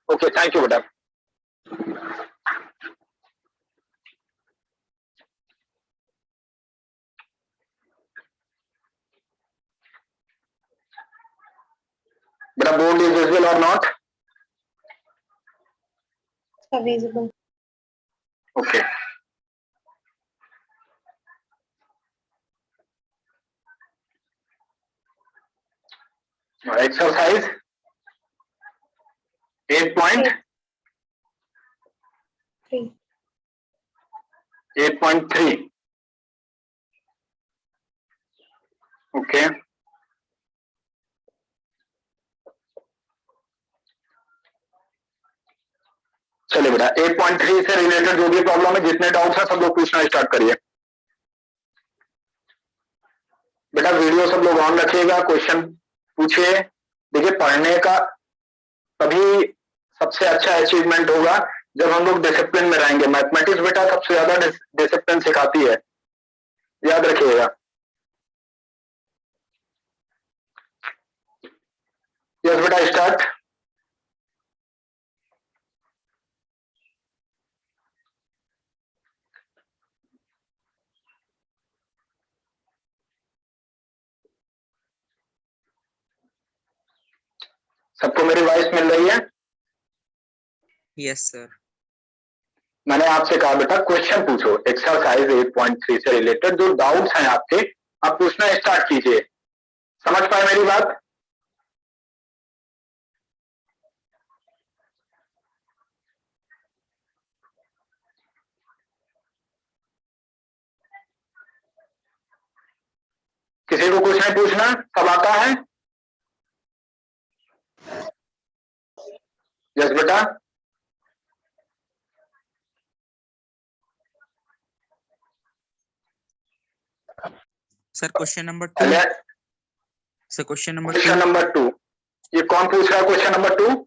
Okay, thank you बेटा। बेटा board is visible और not? visible. Okay, exercise 8.3 okay, चलिए बेटा 8.3 से रिलेटेड जो भी प्रॉब्लम है, जितने डाउट्स है सब लोग पूछना स्टार्ट करिए। बेटा वीडियो सब लोग ऑन रखिएगा, क्वेश्चन पूछिए। देखिए पढ़ने का तभी सबसे अच्छा अचीवमेंट होगा जब हम लोग डिसिप्लिन में रहेंगे। मैथमेटिक्स बेटा सबसे ज्यादा डिसिप्लिन सिखाती है, याद रखिएगा। यस बेटा स्टार्ट। सबको मेरी वॉइस मिल रही है? Yes sir. मैंने आपसे कहा बेटा क्वेश्चन पूछो, एक्सरसाइज 8.3 से रिलेटेड जो डाउट्स हैं आपके, आप पूछना स्टार्ट कीजिए। समझ पाए मेरी बात? किसी को कुछ नहीं पूछना, सब आता है? यस बेटा। Sir question number 2। Sir question number 2। ये कौन पूछ रहा है क्वेश्चन नंबर 2?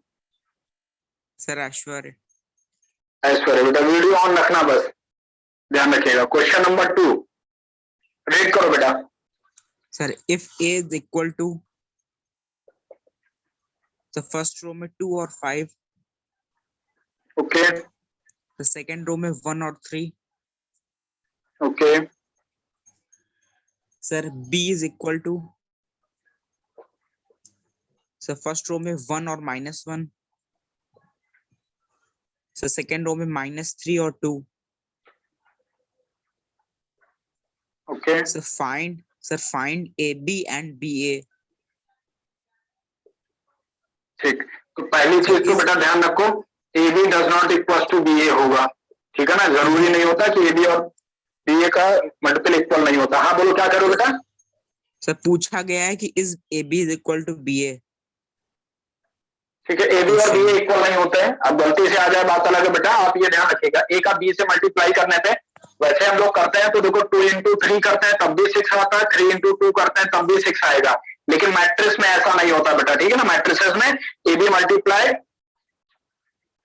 सर ऐश्वर्य। ऐश्वर्य बेटा वीडियो ऑन रखना, बस ध्यान रखिएगा। क्वेश्चन नंबर 2 रीड करो बेटा। Sir if a is equal to the first रो में 2 और 5, ओके the second रो में 1 और 3, okay sir b is equal to sir first row में 1 और -1, सर सेकेंड रो में -3 और 2, okay sir find AB and BA। ठीक, तो पहली चीज तो बेटा ध्यान रखो, AB does not equal to BA होगा, ठीक है ना। जरूरी नहीं होता कि AB और BA का मल्टीपल इक्वल नहीं होता। हाँ बोलो क्या करो बेटा? सर पूछा गया है कि is AB is equal to BA। ठीक है, AB और BA इक्वल नहीं होते हैं। अब गलती से आ जाए बात अलग है बेटा, आप ये ध्यान रखिएगा। A का B से मल्टीप्लाई करने पे वैसे हम लोग करते हैं तो देखो 2 into 3 करते हैं तब भी 6 आता है, 3 into 2 करते हैं तब भी 6 आएगा, लेकिन मैट्रिक्स में ऐसा नहीं होता बेटा, ठीक है ना। मैट्रिसेस में AB multiply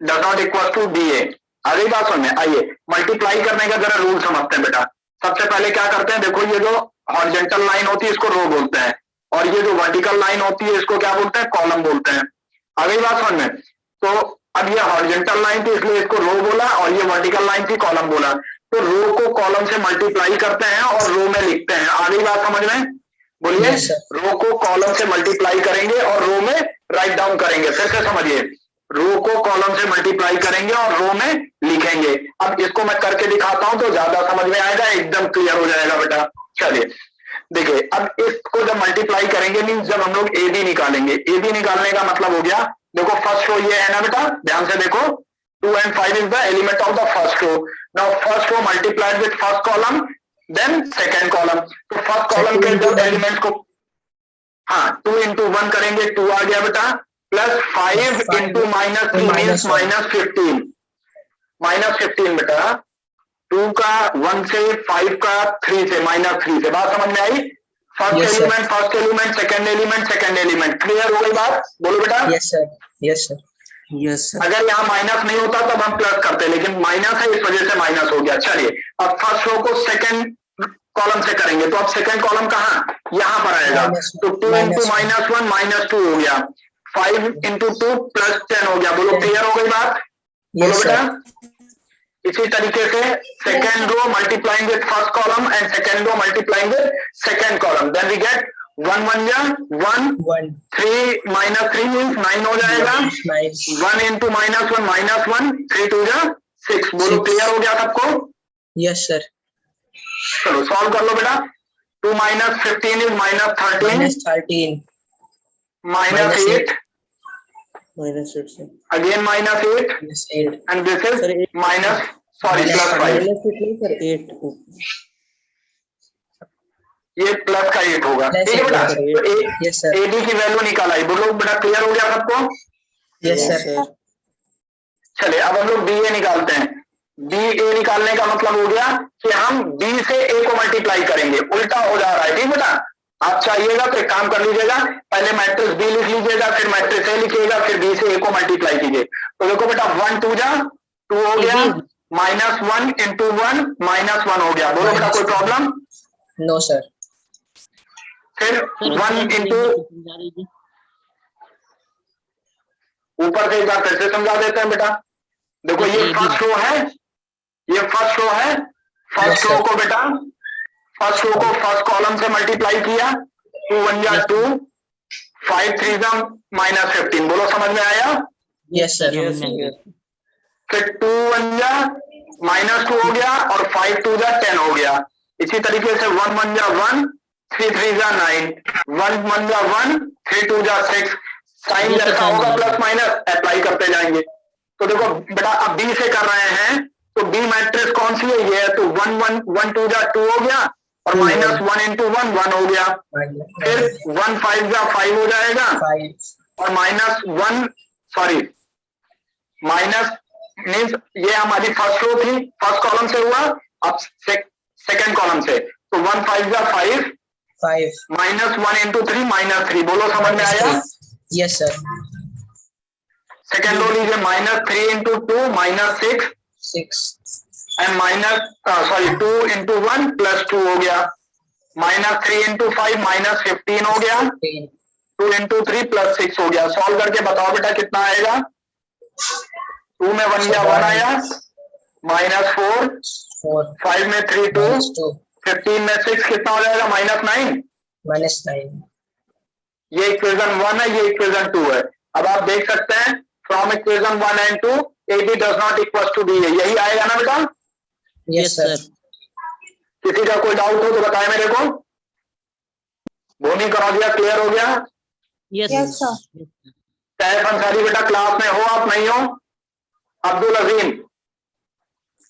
does not equal to BA। अगली बात सुनने आइए, मल्टीप्लाई करने का जरा रूल समझते हैं बेटा। सबसे पहले क्या करते हैं, देखो ये जो हॉरिजॉन्टल लाइन होती है इसको रो बोलते हैं, और ये जो वर्टिकल लाइन होती है इसको क्या बोलते हैं, कॉलम बोलते हैं। अगली बात समझ में, तो अब ये हॉरिजॉन्टल लाइन थी इसलिए इसको रो बोला, और ये वर्टिकल लाइन थी कॉलम बोला। तो रो को कॉलम से मल्टीप्लाई करते हैं और रो में लिखते हैं। आगे बात समझ में बोलिए। रो को कॉलम से मल्टीप्लाई करेंगे और रो में राइट डाउन करेंगे। फिर से समझिए, रो को कॉलम से मल्टीप्लाई करेंगे और रो में लिखेंगे। अब इसको मैं करके दिखाता हूं तो ज्यादा समझ में आएगा, एकदम क्लियर हो जाएगा बेटा। चलिए देखिए, अब इसको जब मल्टीप्लाई करेंगे मीन्स जब हम लोग AB निकालेंगे, AB निकालने का मतलब हो गया, देखो फर्स्ट रो ये है ना बेटा, ध्यान से देखो 2 and 5 is the element of the first row. Now first row multiplied with first column, then second column. तो first column के जब एलिमेंट्स को हाँ 2 into 1 करेंगे 2 आ गया बेटा, प्लस 5 into -3 मीन्स -15, -15 बेटा। 2 का 1 से 5 का 3 से -3 से, बात समझ में आई? First element second element, clear हो गई बात? बोलो बेटा। Yes sir, yes sir, yes sir. अगर यहाँ माइनस नहीं होता तब हम प्लस करते, लेकिन माइनस है इस वजह से माइनस हो गया। चलिए अब फर्स्ट रो को सेकंड कॉलम से करेंगे, तो अब सेकंड कॉलम कहाँ, यहाँ पर आएगा। तो 2 into -1 -2 हो गया, 5 into 2 plus 10 हो गया। बोलो क्लियर हो गई बात? बोलो Yes, बेटा। sir. इसी तरीके से second row multiplying with first column and second row multiplying with second column, then we get 1 1 जा 1, 1. 3 minus 3 means 9 हो जाएगा। Nice. 1 into -1, 3 2 जा 6। बोलो 6. क्लियर हो गया सबको? Yes, sir. चलो सॉल्व कर लो बेटा। 2 minus 15 is -13, -13. -8, -8 से again -8, -8. and this is Sir, minus, sorry, plus 5। Sir 8 ये प्लस का 8 होगा, Plus ठीक है बेटा। 8, तो Yes, sir. ए बी की वैल्यू निकाल आई। बोलो बेटा क्लियर हो गया सबको? Yes, sir. चलिए अब हम लोग बी ए निकालते हैं। बी ए निकालने का मतलब हो गया कि हम बी से ए को मल्टीप्लाई करेंगे, उल्टा हो जा रहा है, ठीक बेटा। आप चाहिएगा तो एक काम कर लीजिएगा, पहले मैट्रिक्स बी लिख लीजिएगा, फिर मैट्रिक्स ए लिखिएगा, फिर बी से ए को मल्टीप्लाई कीजिए। तो देखो बेटा 1 2 जा 2 हो गया, -1 into 1 -1 हो गया। बोलो बेटा कोई प्रॉब्लम? No, sir. फिर 1 into ऊपर से एक बार फिर से समझा देते हैं बेटा। देखो ये फर्स्ट रो है, ये फर्स्ट रो है। फर्स्ट रो को बेटा, फर्स्ट रो को फर्स्ट कॉलम से मल्टीप्लाई किया, 2 1 जा 2, 5 3 जा -15। बोलो समझ में आया? Yes, sir. फिर 2 1 जा -2 हो गया और 5 2 जा 10 हो गया। इसी तरीके से 1 1 जा 1, 3 3 जा 9, 1 1 जा 1, 3 2 जा 6। साइन जैसा होगा प्लस माइनस अप्लाई करते जाएंगे। तो देखो बेटा अब बी से कर रहे हैं, तो बी मैट्रिक्स कौन सी है? ये है। तो 1 1 1 2 जा 2 हो गया और -1 into 1 1 हो गया। फिर 1 5 जा 5 हो जाएगा 5. और -1 सॉरी माइनस मीन्स ये हमारी फर्स्ट रो थी, फर्स्ट कॉलम से हुआ, अब सेकेंड कॉलम से। तो 1 5 जा 5, 5. -1 into 3 -3। बोलो समझ में आया? Yes, sir. सेकेंड रो लीजिए, -3 into 2 -6 6. एंड -2 into 1 +2 हो गया। -3 into 5 -15 हो गया। 10. 2 into 3 +6 हो गया। सॉल्व करके बताओ बेटा कितना आएगा? 2 में 1 या 1 आया, -4, 4. 5 में 3 2, -2. 15 में 6 कितना हो जाएगा? -9। -9. ये इक्वेशन 1 है, ये इक्वेशन 2 है। अब आप देख सकते हैं from equation 1 and 2 AB does not equals to B है, यही आएगा ना बेटा? Yes, sir. किसी का कोई डाउट हो तो बताएं मेरे को। भूमि करा दिया, क्लियर हो गया? Yes, sir. कैफ अंसारी बेटा क्लास में हो आप? नहीं हो? अब्दुल अजीम,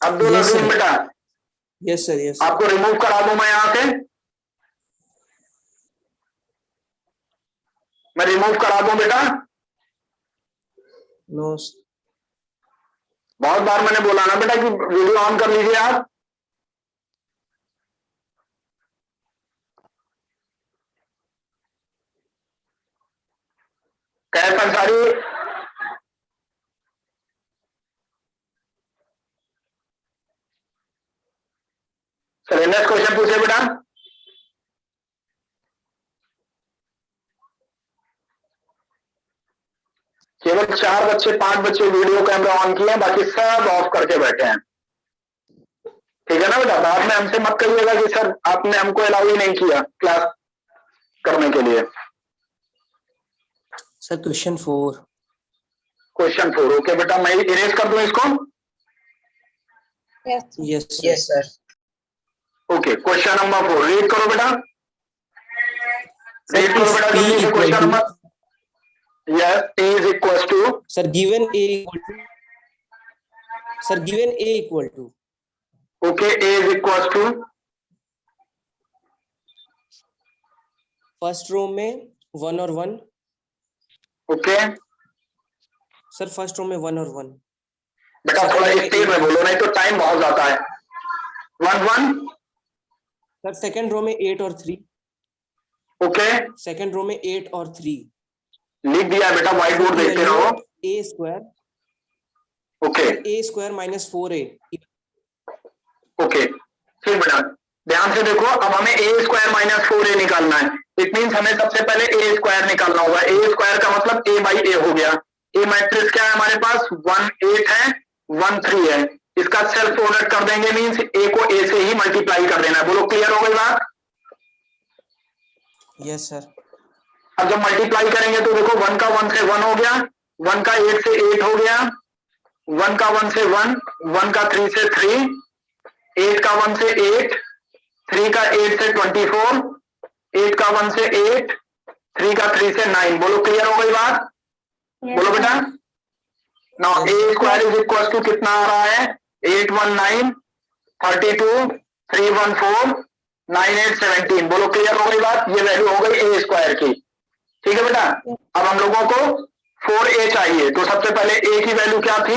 अब्दुल Yes, अजीम sir. बेटा यस सर यस आपको रिमूव करा दूं मैं यहाँ से? मैं रिमूव करा दूं बेटा? नो बहुत बार मैंने बोला ना बेटा कि वीडियो ऑन कर लीजिए आप। कैफ अंसारी, चलिए नेक्स्ट क्वेश्चन पूछे बेटा। केवल 4 बच्चे 5 बच्चे वीडियो कैमरा ऑन किए हैं, बाकी सब ऑफ करके बैठे हैं। ठीक है ना बेटा? बाद में हमसे मत कहिएगा कि सर आपने हमको अलाउ ही नहीं किया क्लास करने के लिए। सर क्वेश्चन 4 क्वेश्चन 4 ओके बेटा, मैं इरेज कर दूं इसको? Yes. Yes Yes, sir. Okay question number 4 read करो बेटा, रीड करो बेटा जल्दी से question number. Yes, P is equals to, sir given A equal to sir given A equal to okay A is equals to, first row में 1 और 1 okay sir first row में 1 और 1 बेटा थोड़ा स्पीड में बोलो नहीं तो टाइम बहुत जाता है। 1 1 सर सेकंड रो में 8 और 3 ओके सेकंड रो में 8 और 3 लिख दिया बेटा, व्हाइट बोर्ड देखते रहो। A square okay A square -4A okay फिर बेटा ध्यान से देखो, अब हमें ए स्क्वायर माइनस 4a निकालना है। इट मीन्स हमें सबसे पहले ए स्क्वायर निकालना होगा। ए स्क्वायर का मतलब ए बाई ए हो गया। ए मैट्रिक्स क्या है हमारे पास, 1 8 है, 1 3 है। इसका सेल्फ प्रोडक्ट कर देंगे, मीन्स ए को ए से ही मल्टीप्लाई कर देना है। बोलो क्लियर हो गई बात? Yes sir. अब जब मल्टीप्लाई करेंगे तो देखो 1 का 1 से 1 हो गया, 1 का 8 से 8 हो गया, 1 का 1 से 1, 1 का 3 से 3, 8 का 1 से 8, 3 का 8 से 24, 8 का 1 से 8, 3 का 3 से 9। बोलो क्लियर हो गई बात? बोलो बेटा। Now A square is equal to कितना आ रहा है, 819 32 314 9817। बोलो क्लियर हो गई बात? ये वैल्यू हो गई ए स्क्वायर की। ठीक है बेटा। अब हम लोगों को 4a चाहिए, तो सबसे पहले a की वैल्यू क्या थी,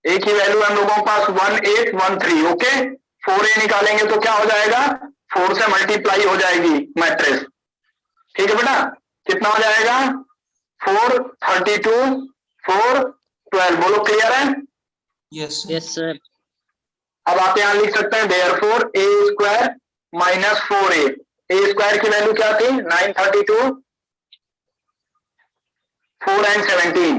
a की वैल्यू हम लोगों के पास 1813। ओके, 4a निकालेंगे तो क्या हो जाएगा, 4 से मल्टीप्लाई हो जाएगी मैट्रिक्स। ठीक है बेटा, कितना हो जाएगा, 4 32 4 12। बोलो क्लियर है? Yes yes sir. अब आप यहां लिख सकते हैं therefore a square minus 4a। a square की वैल्यू क्या थी, 932 4 and 17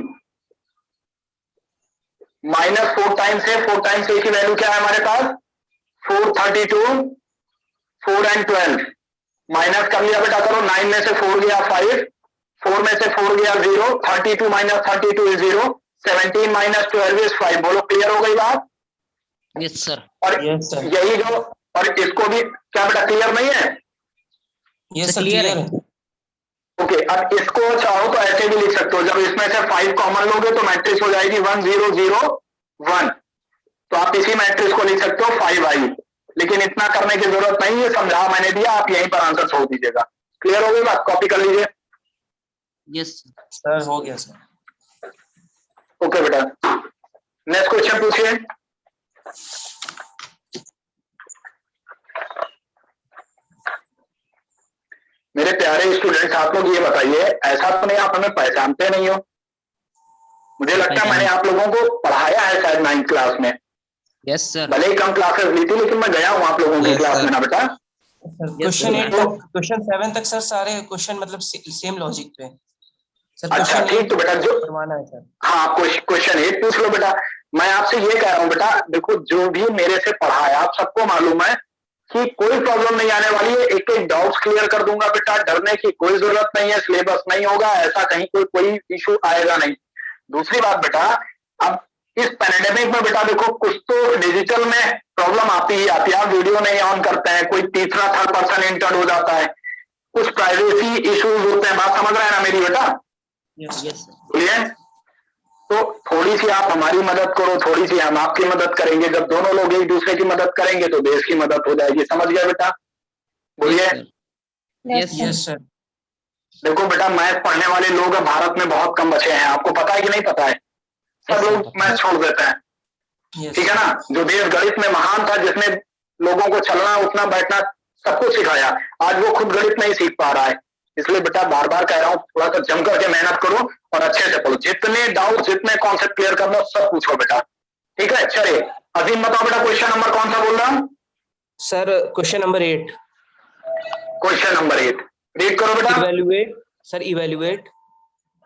माइनस 4 टाइम्स है, 4 टाइम्स ए की वैल्यू क्या है हमारे पास, 432 4 and 12। माइनस कर लिया बेटा, करो, 9 में से 4 गया 5, 4 में से 4 गया 0, 32 माइनस 32 इज 0, 17 माइनस 12 इज 5। बोलो क्लियर हो गई बात? Yes sir. और यस सर। यही जो, और इसको भी क्या बेटा क्लियर नहीं है? यस सर क्लियर है। क्लियर। ओके, अब इसको चाहो तो ऐसे भी लिख सकते हो, जब इसमें से 5 कॉमन लोगे तो मैट्रिक्स हो जाएगी 1 0 0 1। तो आप इसी मैट्रिक्स को लिख सकते हो 5i, लेकिन इतना करने की जरूरत नहीं है, समझा मैंने दिया, आप यहीं पर आंसर छोड़ दीजिएगा। क्लियर हो गई बात? कॉपी कर लीजिए। यस सर हो गया सर। ओके बेटा, नेक्स्ट क्वेश्चन पूछिए। मेरे प्यारे स्टूडेंट्स, आप लोग ये बताइए, ऐसा तो नहीं आप हमें पहचानते नहीं हो? मुझे लगता है मैंने आप लोगों को पढ़ाया है शायद 9th क्लास में। Yes sir. भले ही कम क्लासेस ली थी, लेकिन मैं गया हूँ आप लोगों की Yes, क्लास sir. में ना बेटा। क्वेश्चन 8 तक, क्वेश्चन 7 तक सर सारे क्वेश्चन मतलब सेम लॉजिक पे सर। अच्छा ठीक, तो बेटा जो, करवाना है सर। हाँ क्वेश्चन 8 पूछ लो बेटा। मैं आपसे ये कह रहा हूँ बेटा, देखो जो भी मेरे से पढ़ा है, आप सबको मालूम है कि कोई प्रॉब्लम नहीं आने वाली है, एक एक डाउट्स क्लियर कर दूंगा बेटा, डरने की कोई जरूरत नहीं है, सिलेबस नहीं होगा, ऐसा कहीं कोई इशू आएगा नहीं। दूसरी बात बेटा, अब इस पैंडेमिक में बेटा देखो, कुछ तो डिजिटल में प्रॉब्लम आती ही आती है। आप वीडियो नहीं ऑन करते हैं, कोई तीसरा थर्ड पर्सन इंटर हो जाता है, कुछ प्राइवेसी इश्यूज होते हैं। बात समझ रहे हैं ना मेरी बेटा? यस बोलिए। तो थोड़ी सी आप हमारी मदद करो, थोड़ी सी हम आपकी मदद करेंगे। जब दोनों लोग एक दूसरे की मदद करेंगे तो देश की मदद हो जाएगी। समझ गया बेटा? बोलिए। Yes sir. देखो बेटा, मैथ पढ़ने वाले लोग भारत में बहुत कम बचे हैं। आपको पता है कि नहीं पता है? सब लोग मैथ छोड़ देते हैं। ठीक है ना? जो देश गणित में महान था, जिसने लोगों को चलना उठना बैठना सब कुछ सिखाया, आज वो खुद गणित नहीं सीख पा रहा है। इसलिए बेटा बार बार कह रहा हूँ, थोड़ा सा जम करके मेहनत करो और अच्छे से पढ़ो। जितने डाउट, जितने कॉन्सेप्ट क्लियर करना सब पूछो बेटा। ठीक है? चलिए अजीम बताओ बेटा, क्वेश्चन नंबर कौन सा बोल रहा हूँ? Sir question number 8। Question number 8 read करो बेटा। Evaluate sir, evaluate.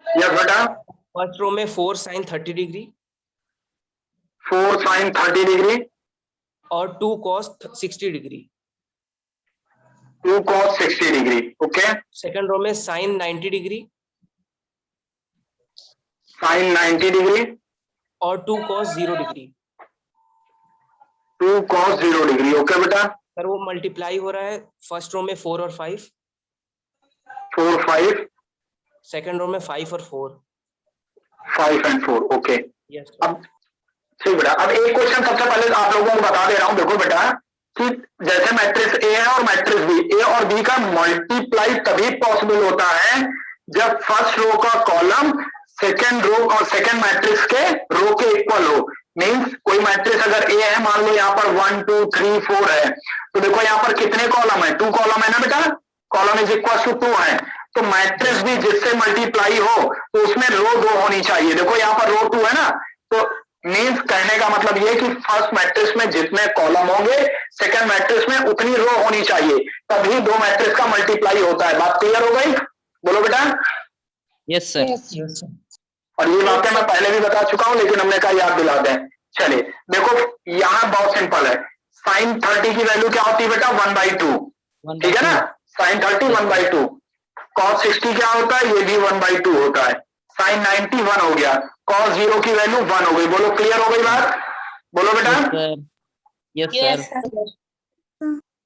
यस बेटा। फर्स्ट रो में 4 sin 30 डिग्री 4 sin 30 डिग्री और 2 cos 60 degree. 2 cos 60 degree. Okay. Second row में sin 90 डिग्री sin 90 डिग्री और 2 cos 0 degree. 2 cos 0 degree. Okay बेटा। Sir वो multiply हो रहा है फर्स्ट रो में 4 और 5, 4 5, सेकंड रो में 5 और 4। 5 and 4। ओके। यस अब ठीक बेटा, अब एक क्वेश्चन सबसे पहले आप लोगों को बता दे रहा हूं। देखो बेटा कि जैसे मैट्रिक्स ए है और मैट्रिक्स बी, ए और बी का मल्टीप्लाई तभी पॉसिबल होता है जब फर्स्ट रो का कॉलम सेकंड रो और सेकंड मैट्रिक्स के रो के इक्वल हो। मींस कोई मैट्रिक्स अगर ए है, मान लो यहाँ पर 1 2 3 4 है, तो देखो यहाँ पर कितने कॉलम है, 2 कॉलम है ना बेटा, कॉलम इज इक्वल टू 2 है। तो मैट्रिक्स भी जिससे मल्टीप्लाई हो तो उसमें रो 2 होनी चाहिए। देखो यहाँ पर रो 2 है ना, तो मीन्स कहने का मतलब ये कि फर्स्ट मैट्रिक्स में जितने कॉलम होंगे सेकंड मैट्रिक्स में उतनी रो होनी चाहिए, तभी दो मैट्रिक्स का मल्टीप्लाई होता है। बात क्लियर हो गई? बोलो बेटा। Yes, sir. Yes, sir. और ये बातें मैं पहले भी बता चुका हूं, लेकिन हमने कहा याद दिला दें। चलिए देखो, यहाँ बहुत सिंपल है। साइन 30 की वैल्यू क्या होती है बेटा? 1/2। ठीक है ना? साइन 30 1/2। कॉस 60 क्या होता है? ये भी 1/2 होता है। साइन 90 1 हो गया। कॉस 0 की वैल्यू 1 हो गई। बोलो क्लियर हो गई बात? बोलो बेटा। Yes, sir. Yes, sir.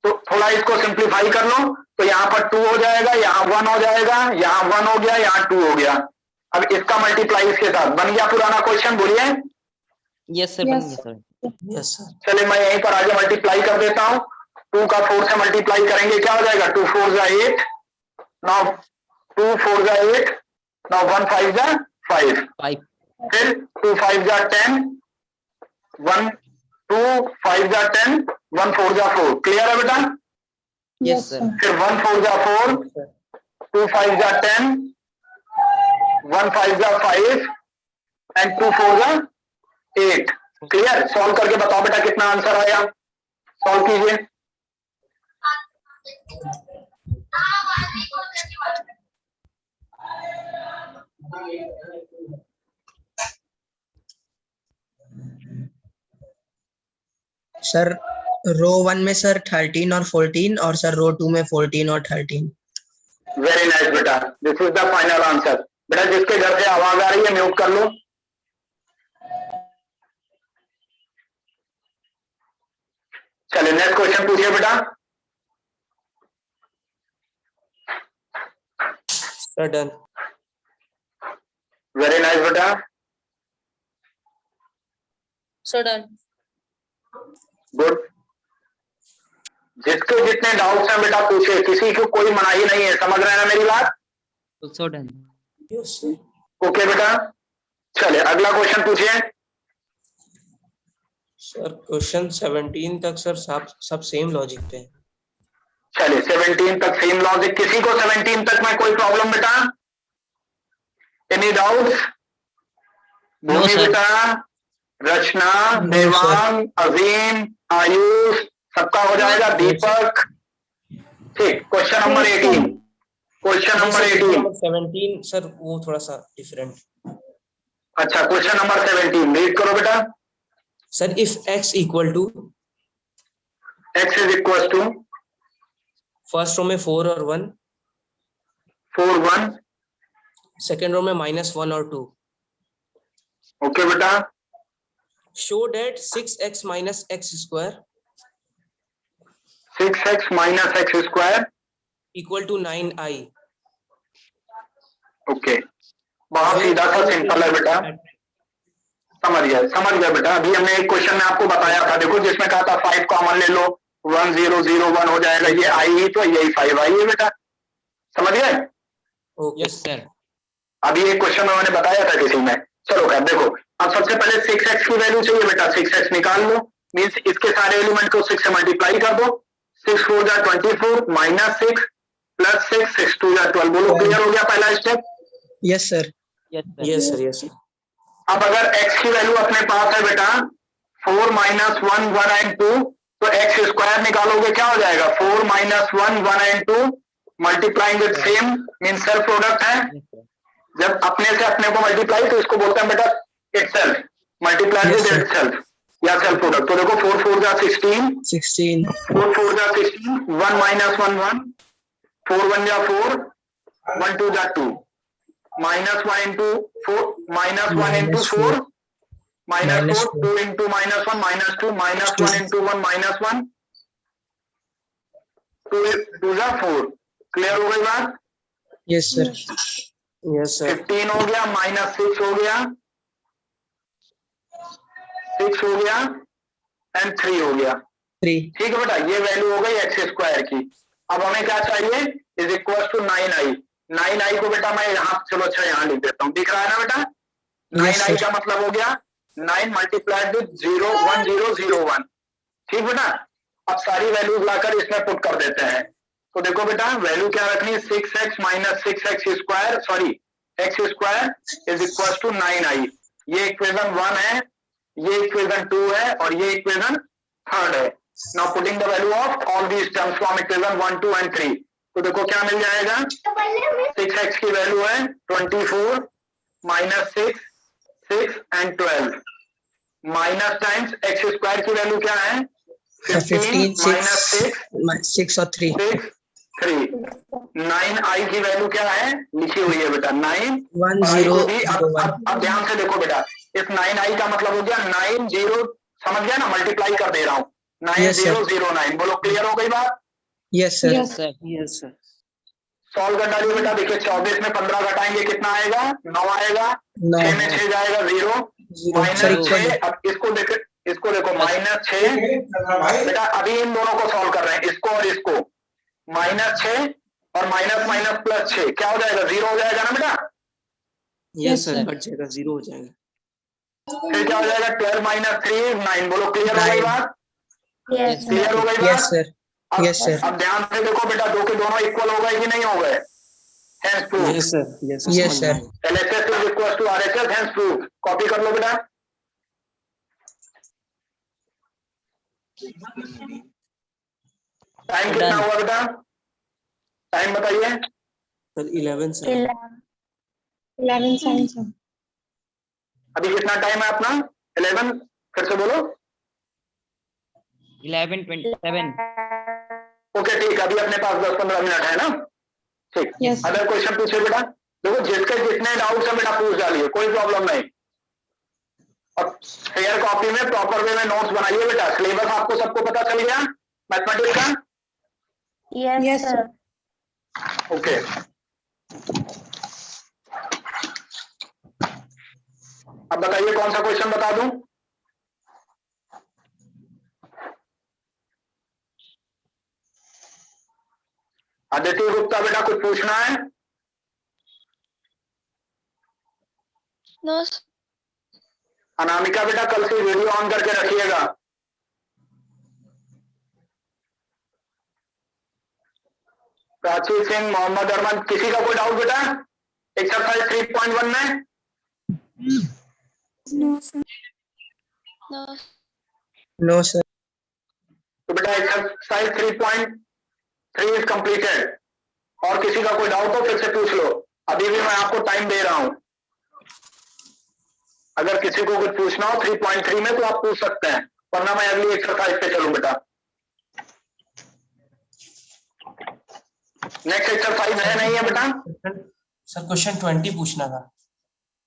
तो थोड़ा इसको सिंप्लीफाई कर लो, तो यहाँ पर 2 हो जाएगा, यहाँ 1 हो जाएगा, यहाँ 1 हो गया, यहाँ 2 हो गया। अब इसका मल्टीप्लाई इसके साथ बन गया पुराना क्वेश्चन। बोलिए। Yes, sir. बन गया, sir. Yes, sir. चलिए मैं यहीं पर आगे मल्टीप्लाई कर देता हूँ। 2 का 4 से मल्टीप्लाई करेंगे, क्या हो जाएगा? 2 4 जा 8, नाउ 2 4 जा 8, नाउ 1 5 जा 5, 5. फिर 2 5 जा 10, 1 2 5 जा 10, 1 4 जा 4। क्लियर है बेटा? Yes, sir. फिर 1 4 जा 4, 2 5 जा 10, 1 5 जा 5 एंड 2 4 जा 8। क्लियर? सॉल्व करके बताओ बेटा कितना आंसर आया। सॉल्व कीजिए। सर रो 1 में सर 13 और 14 और सर रो 2 में 14 और 13। वेरी नाइस बेटा, this is the final answer. बेटा जिसके घर से आवाज आ रही है म्यूट कर लो। चलिए नेक्स्ट क्वेश्चन पूछिए बेटा। Done. वेरी नाइस बेटा। So done. गुड। जिसके जितने डाउट्स हैं बेटा पूछे, किसी को कोई मनाही नहीं है। समझ रहे हैं ना मेरी बात? Also done. Yes, sir. Okay बेटा। चलिए अगला क्वेश्चन पूछिए। सर क्वेश्चन 17 तक सर सब सेम लॉजिक पे है। चलिए 17 तक सेम लॉजिक। किसी को 17 तक में कोई प्रॉब्लम बेटा? Any doubts? No, भूमि sir. बेटा, रचना, No, देवांग, अजीम, आयुष, सबका हो जाएगा। दीपक। ठीक। Question number 18। Question number 18। 17 sir वो थोड़ा सा डिफरेंट। अच्छा क्वेश्चन नंबर 17 रीड करो बेटा। Sir if x equal to x is equal to first row में 4 और 1, 4 1। सेकेंड रो में -1 और 2। ओके बेटा। Show that 6x minus X square 6x minus X square equal to 9i। Okay, बहुत सीधा सा सिंपल है बेटा। समझ गया बेटा। अभी हमने एक क्वेश्चन में आपको बताया था, देखो जिसमें कहा था 5 कॉमन ले लो, 1 0 0 1 हो जाएगा। ये आई ही तो यही 5 आई है बेटा। समझ गए? Yes, sir. अभी एक क्वेश्चन में मैंने बताया था किसी में। चलो कर देखो। अब सबसे पहले 6x की वैल्यू चाहिए बेटा। 6x निकाल लो, मीन्स इसके सारे एलिमेंट को 6 से मल्टीप्लाई कर दो। 6 4 जा 24 माइनस 6 प्लस 6 6 2 जा 12। बोलो क्लियर हो गया पहला step? Yes sir. Yes, sir. Yes sir yes sir. अब अगर x की वैल्यू अपने पास है बेटा 4 -1 1 एंड 2, तो x स्क्वायर निकालोगे क्या हो जाएगा? 4 -1 1 and 2 multiplying with same means self product है। Yes, sir. जब अपने से अपने को मल्टीप्लाई तो इसको बोलते हैं बेटा itself, multiply Yes, with sir. Itself या सेल्फ प्रोडक्ट। तो देखो 4 4 जा 16, 16 4 4 जा 16, 1 -1 1, 4 1 जा 4, 1 2 जा 2, -1 into 4 -1 into 4 -4, 2 into -1 -2, -1 into 1 -1, 2 जा 4। क्लियर हो गई बात? Yes sir. Yes sir. 15 हो गया, -6 हो गया, 6 हो गया एंड 3 हो गया। 3 ठीक है बेटा, ये वैल्यू हो गई एक्स स्क्वायर की। अब हमें क्या चाहिए? Is equal to 9i। 9i को बेटा मैं यहाँ, चलो अच्छा यहाँ लिख देता हूँ। दिख रहा है ना बेटा? 9i का मतलब हो गया 9 मल्टीप्लाइड विद 0 1 0 0 1। ठीक बेटा। अब सारी वैल्यूज लाकर इसमें पुट कर देते हैं। तो देखो बेटा वैल्यू क्या रखनी है? 6x minus 6x square, sorry x square is equal to 9i। ये इक्वेशन 1 है। ये इक्वेशन 2 है और ये इक्वेशन 3 है। Now putting the value of all these terms from equation 1, 2 and 3, तो देखो क्या मिल जाएगा। 6x की वैल्यू है 24 minus 6, 6 and 12 minus times x square की वैल्यू क्या है 15 माइनस 6 और 3 6 3 9i की वैल्यू क्या है लिखी हुई है बेटा 9 1 और i 0 को भी 0 1 अब ध्यान से देखो बेटा, इस 9i का मतलब हो गया 9 0, समझ गया ना, मल्टीप्लाई कर दे रहा हूँ 9009। बोलो क्लियर हो गई बात। Yes sir Yes, sir. Yes, sir. Solve कर डालिए बेटा। देखिए 24 में 15 घटाएंगे कितना आएगा 9 आएगा, 9 6 में 6 जाएगा 0 0 माइनस सर 6। अब इसको देखो माइनस 6 बेटा, अभी इन दोनों को सॉल्व कर रहे हैं, इसको और इसको। माइनस 6 और माइनस माइनस प्लस 6 क्या हो जाएगा 0 हो जाएगा ना बेटा। Yes, sir. कट जाएगा, 0 हो जाएगा। फिर क्या हो जाएगा 12 माइनस 3 9। बोलो क्लियर हो गई 9 बात, Yes, क्लियर हो गई यस बात। सर अब यस सर अब ध्यान से देखो बेटा, दो के दोनों इक्वल हो गए कि नहीं हो गए, hence proof. Yes, sir. Yes, sir. Yes sir LHS is equal to RHS, hence proof. Copy कर लो बेटा। टाइम कितना Done. हुआ बेटा, टाइम बताइए। Sir, 11, sir. 11 साइंस। अभी कितना टाइम है अपना 11, फिर से बोलो। 11:27. ओके ठीक है, अभी अपने पास 10-15 मिनट है ना, ठीक। Yes. अदर क्वेश्चन पूछिए बेटा। देखो जिसके जितने डाउट्स है बेटा पूछ डालिए, कोई प्रॉब्लम नहीं। और फेयर कॉपी में प्रॉपर वे में नोट्स बनाइए बेटा। सिलेबस आपको सबको पता चल गया मैथमेटिक्स का। Yes, sir. ओके अब बताइए कौन सा क्वेश्चन बता दूं। आदित्य गुप्ता बेटा कुछ पूछना है। No. अनामिका बेटा कल से वीडियो ऑन करके रखिएगा। प्राची सिंह, मोहम्मद अरमान, किसी का कोई डाउट बेटा एक्सरसाइज 3.1 में। No, sir. No. No sir तो बेटा एक्सरसाइज 3.3 इज कंप्लीटेड। और किसी का कोई डाउट हो फिर से पूछ लो, अभी भी मैं आपको टाइम दे रहा हूं। अगर किसी को कुछ पूछना हो 3.3 में तो आप पूछ सकते हैं, वरना मैं अगली एक्सरसाइज पे चलूं बेटा। नेक्स्ट एक्सरसाइज है नहीं है बेटा। सर क्वेश्चन 20 पूछना था।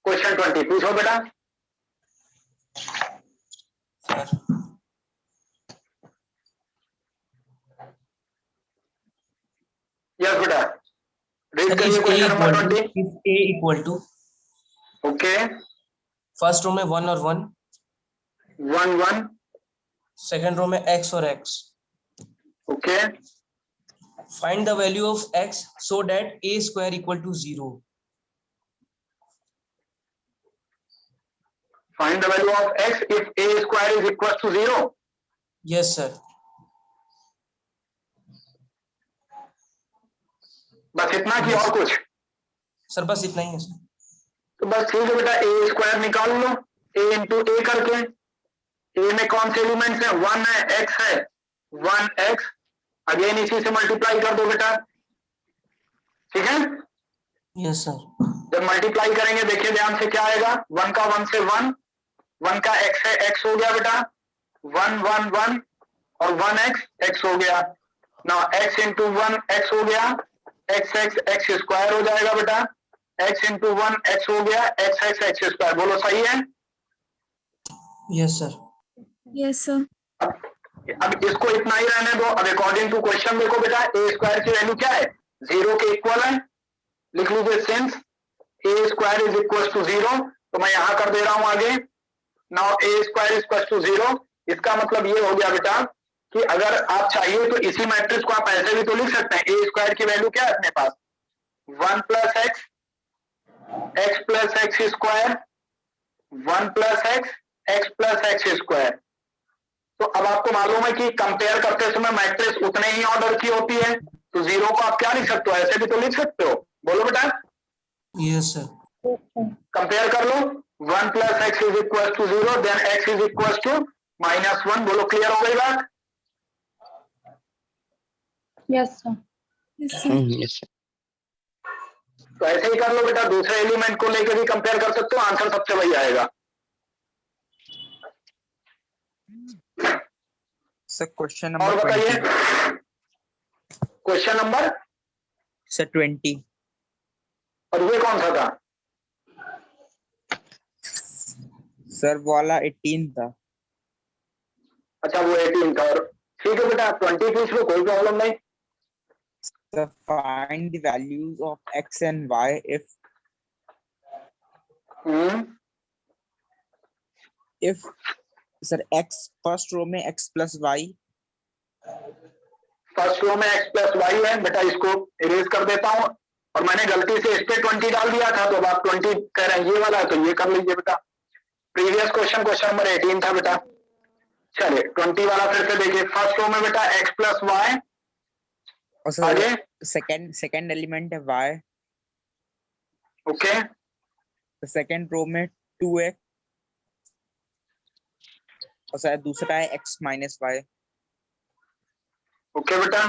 क्वेश्चन 20 पूछो बेटा। सर यस बेटा रीड सर करिए if A question equal number to 20। if A equal to okay first row में 1 और 1, 1 1 सेकंड रो में x और x, okay find the value of x so that a square equal to 0. Find the value of x if a square is equal to 0। Yes, sir. बस इतना कि और कुछ। Sir बस इतना ही है सर। तो बस ठीक है बेटा, a स्क्वायर निकाल लो a इंटू ए करके। a में कौन से एलिमेंट्स हैं 1 है x है 1x, अगेन इसी से मल्टीप्लाई कर दो बेटा, ठीक है। Yes, sir. जब मल्टीप्लाई करेंगे देखिए ध्यान से क्या आएगा, 1 का 1 से 1, 1 का x है x हो गया बेटा 1 1 1 और 1x x हो गया। ना x इंटू 1 x हो गया, x x x स्क्वायर हो जाएगा बेटा, x इंटू 1 x हो गया, x x x स्क्वायर। बोलो सही है। Yes, sir. Yes, sir. अब इसको इतना ही रहने दो। अब अकॉर्डिंग टू क्वेश्चन देखो बेटा, ए स्क्वायर की वैल्यू क्या है 0 के इक्वल है। लिख लीजिए since A square is equal to 0, तो मैं यहां कर दे रहा हूं आगे। Now A square is equal to 0, इसका मतलब ये हो गया बेटा कि अगर आप चाहिए तो इसी मैट्रिक्स को आप ऐसे भी तो लिख सकते हैं। ए स्क्वायर की वैल्यू क्या है अपने पास 1 plus x, x plus x square, 1 plus x plus x square. तो अब आपको मालूम है कि कंपेयर करते समय मैट्रिक्स उतने ही ऑर्डर की होती है, तो 0 को आप क्या लिख सकते हो, ऐसे भी तो लिख सकते हो। बोलो बेटा Yes, sir. कंपेयर कर लो। 1 plus x is equal to 0, then x is equal to -1. बोलो क्लियर हो गई बात? Yes, sir. Yes, sir. Yes, sir. तो ऐसे ही कर लो बेटा, दूसरे एलिमेंट को लेकर भी कंपेयर कर सकते हो, आंसर सबसे वही आएगा। Sir, question और number बताइए 20. Question number, Sir, 20. और ये कौन सा था? Sir, वाला 18 था. अच्छा वो 18 था। और ठीक है बेटा, 20 पूछ लो, कोई प्रॉब्लम नहीं। Sir, find the values of x and y if sir x first row में x plus y. First row में x प्लस वाई है बेटा, इसको इरेज कर देता हूं, और मैंने गलती से इस पे 20 डाल दिया था, तो अब आप 20 कह रहे हैं ये वाला है, तो ये कर लीजिए बेटा। प्रीवियस क्वेश्चन नंबर 18 था बेटा। चलिए 20 वाला फिर से देखिए। फर्स्ट रो में बेटा x प्लस वाई, और सर आगे सेकंड एलिमेंट है y. ओके, तो सेकंड रो में 2x, और सर दूसरा है x minus y. ओके बेटा।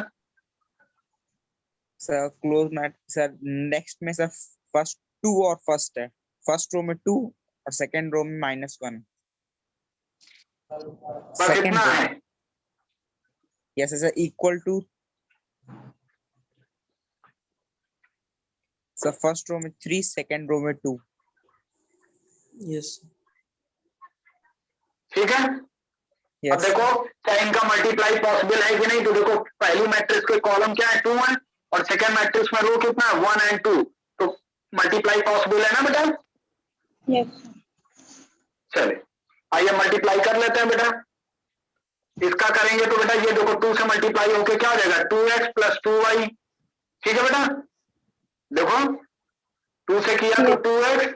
Sir close mat sir next में सर फर्स्ट 2 और फर्स्ट है, फर्स्ट रो में 2 और सेकंड रो में -1. बस सेकंड इतना रो है। Yes sir equal to sir first row में 3, सेकंड रो में 2. यस ठीक है। अब देखो क्या इनका मल्टीप्लाई पॉसिबल है कि नहीं, तो देखो पहली मैट्रिक्स के कॉलम क्या है 2 है, और सेकंड मैट्रिक्स में रो कितना है 1 and 2, तो मल्टीप्लाई पॉसिबल है ना बेटा? Yes, sir. चलिए आइए मल्टीप्लाई कर लेते हैं बेटा। इसका करेंगे तो बेटा ये देखो 2 से मल्टीप्लाई होके क्या हो जाएगा 2x प्लस 2y। ठीक है बेटा, देखो 2 से किया तो 2x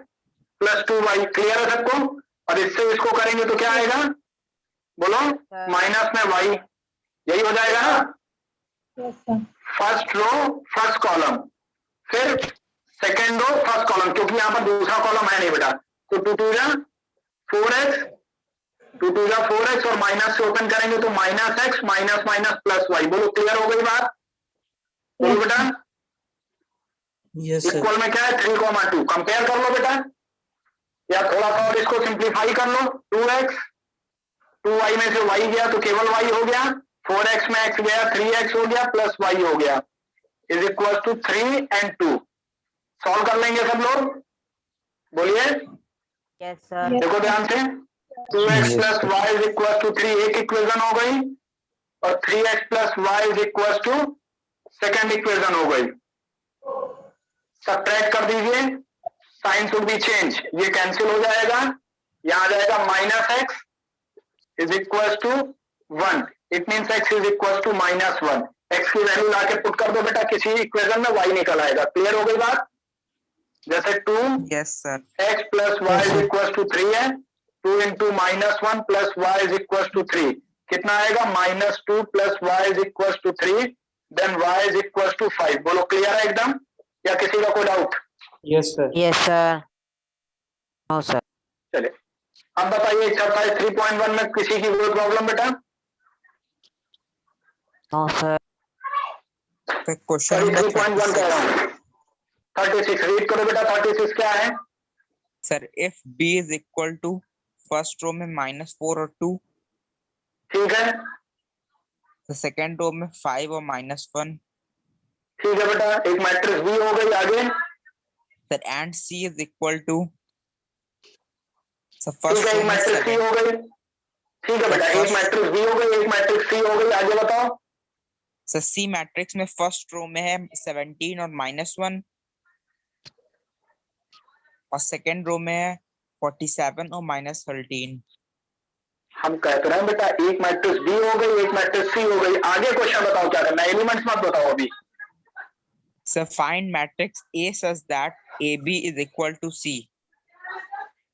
प्लस 2y, क्लियर है सबको? और इससे इसको करेंगे तो क्या आएगा, बोलो माइनस में y, यही हो जाएगा ना? Yes, sir. First row first column, फिर सेकेंड रो फर्स्ट कॉलम, क्योंकि यहाँ पर दूसरा कॉलम है नहीं बेटा, तो 2 2 जा 4x, 2 2 जा 4x, और माइनस से ओपन करेंगे तो -x minus minus plus y। बोलो क्लियर हो गई बात? बोलो बेटा। यस सर इक्वल में क्या है 3,2, कंपेयर कर लो बेटा, या थोड़ा सा और इसको सिंप्लीफाई कर लो। 2x 2y में से y गया तो केवल y हो गया, 4x में x गया 3x हो गया, प्लस y हो गया, is equal to 3 and 2। Solve कर लेंगे सब लोग, बोलिए। Yes, sir. देखो ध्यान से, 2x plus y is equal to 3 एक इक्वेशन हो गई, और 3x plus y is equal to second equation हो गई। सब्ट्रैक्ट कर दीजिए, साइन शुड बी चेंज, ये कैंसिल हो जाएगा, यहां आ जाएगा -x is equal to 1, it means x is equal to -1। x की वैल्यू लाके पुट कर दो बेटा, किसी इक्वेशन में y निकल आएगा। क्लियर हो गई बात? जैसे 2 yes sir x plus y is equal to 3 है, 2 into -1 plus y is equal to 3, कितना आएगा -2 plus y is equal to 3, then y is equal to 5। बोलो क्लियर है एकदम, या किसी का कोई doubt? Yes, sir. Yes, sir. No, sir. चलिए अब बताइए एक्सरसाइज 3.1 में किसी की कोई प्रॉब्लम बेटा? No, sir. Question sorry number 3.1 कह रहा हूँ, 36 रीड करो बेटा। 36 क्या है? Sir if b is equal to first row में -4 और 2, ठीक है, तो सेकंड रो में 5 और -1, ठीक है बेटा, एक मैट्रिक्स बी हो गई, आगे sir and c is equal to sir ठीक फर्स्ट है, रो एक में मैट्रिक्स सी 7, हो गई, ठीक है बेटा, एक मैट्रिक्स बी हो गई, एक मैट्रिक्स सी हो गई, आगे बताओ। सर c मैट्रिक्स में फर्स्ट रो में है 17 और -1, और सेकंड रो में है 47 और -13। हम कहते रहे हैं बेटा, एक मैट्रिक्स बी हो गई, एक मैट्रिक्स सी हो गई, आगे क्वेश्चन बताओ क्या करना है, एलिमेंट्स मत बताओ अभी। Sir find matrix A such that AB is equal to C।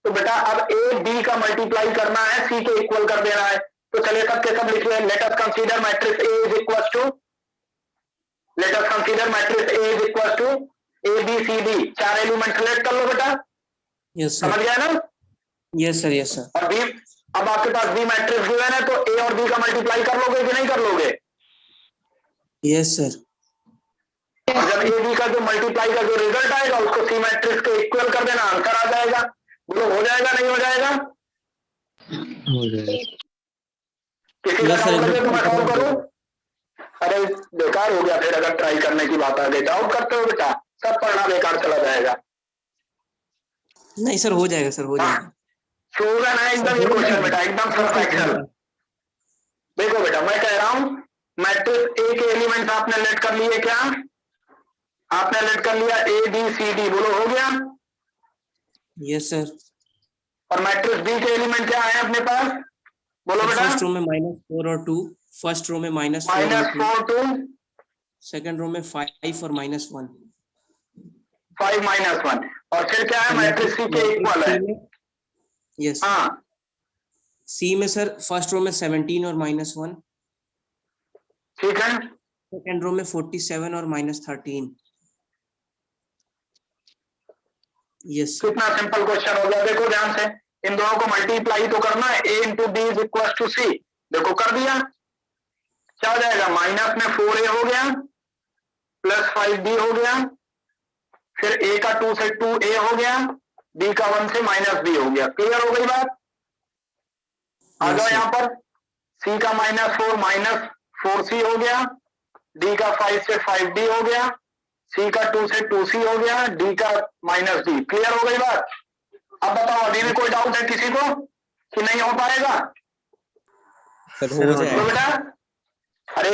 तो बेटा अब ए बी का मल्टीप्लाई करना है, सी के इक्वल कर देना है, तो चलिए सब के सब लिखिए। Let us consider matrix A is equal to, let us consider matrix A is equal to a b c d, 4 element select कर लो बेटा, यस समझ सर गया ना? Yes sir, yes sir. और बी, अब आपके पास बी मैट्रिक्स गिवन है तो ए और बी का मल्टीप्लाई कर लोगे कि नहीं कर लोगे? Yes sir. और जब ए बी का जो मल्टीप्लाई का जो रिजल्ट आएगा उसको सी मैट्रिक्स के इक्वल कर देना, आंसर आ जाएगा। बोलो हो जाएगा नहीं हो जाएगा? किसी का Yes, sir, डाउट लगे तो मैं एकदम सॉल्व करूं? अरे बेकार हो गया फिर अगर ट्राई करने की बात आ गई। डाउट करते हो बेटा, सब पढ़ना बेकार चला जाएगा। नहीं सर, हो जाएगा सर, हो जाएगा। प्रूवन है एकदम ये क्वेश्चन बेटा, एकदम परफेक्शन। देखो बेटा मैं कह रहा हूं मैट्रिक्स ए के एलिमेंट्स आपने लेट कर लिए क्या? आपने लेट कर लिया ए बी सी डी, बोलो हो गया। Yes sir. और मैट्रिक्स बी के एलिमेंट क्या है अपने पास? बोलो बेटा। फर्स्ट रो में -4 और 2, फर्स्ट रो में -4 और -4 2, टू सेकंड रो में 5 और -1। 5 -1 और फिर क्या है मैट्रिक्स सी के इक्वल है। यस। हाँ सी में सर फर्स्ट रो में 17 और -1, ठीक है। सेकंड रो में 47 और -13। Yes sir. कितना सिंपल क्वेश्चन हो गया, देखो ध्यान से। इन दोनों को मल्टीप्लाई तो करना है, a into B is equal to C. देखो कर दिया, क्या हो जाएगा? माइनस में 4a हो गया प्लस 5b हो गया, फिर a का 2 से 2a हो गया, b का 1 से -b हो गया। क्लियर हो गई बात? आ जाओ यहाँ पर। c का -4 -4c हो गया, d का 5 से 5d हो गया, c का 2 से 2c हो गया, d का -d। क्लियर हो गई बात? अब बताओ अभी भी कोई डाउट है किसी को कि नहीं हो पाएगा? सर हो तो जाएगा। बेटा अरे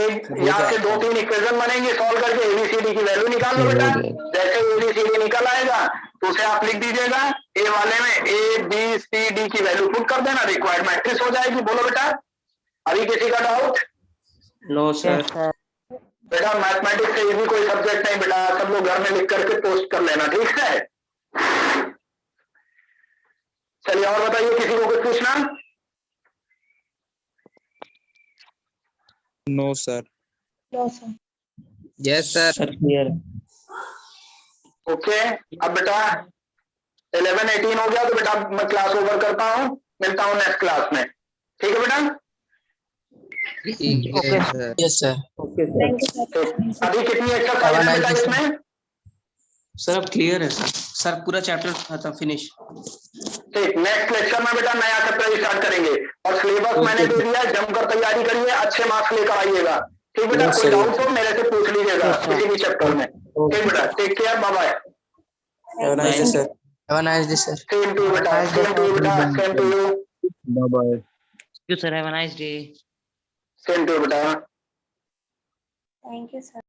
यहाँ से 2-3 इक्वेशन बनेंगे, सॉल्व करके एबीसीडी की वैल्यू निकाल लो बेटा। जैसे एबीसीडी निकल आएगा तो उसे आप लिख दीजिएगा, ए वाले में ए बी सी डी की वैल्यू पुट कर देना, रिक्वायर्ड मैट्रिक्स हो जाएगी। बोलो बेटा अभी किसी का डाउट? नो Yes, सर। sir. बेटा मैथमेटिक्स से इजी कोई सब्जेक्ट नहीं बेटा, सब लोग घर में लिख करके पोस्ट कर लेना, ठीक है? चलिए और बताइए, किसी को कुछ पूछना? No sir. No, sir. Yes sir. Sir clear. Okay अब बेटा 11-18 हो गया तो बेटा मैं क्लास ओवर करता हूँ, मिलता हूँ नेक्स्ट क्लास में, ठीक है बेटा? ठीक Okay, है sir. Yes sir. Okay sir. Thank you, तो sir. अभी कितनी एक्सरसाइज है बेटा इसमें? सर अब क्लियर है सर। सर पूरा चैप्टर था फिनिश। ठीक, नेक्स्ट लेक्चर में बेटा नया चैप्टर स्टार्ट करेंगे और सिलेबस मैंने दे दिया है, जमकर तैयारी करिए, अच्छे मार्क्स लेकर आइएगा, ठीक बेटा? Yes, कोई sir. डाउट हो मेरे से पूछ लीजिएगा Yes, sir. किसी भी चैप्टर में, ठीक बेटा? Take care, bye bye. Have a nice day sir. Have a nice day, sir. Same to बेटा, सेम टू बेटा, same to you, bye bye. You sir, have a nice day. Same to बेटा। Thank you, sir.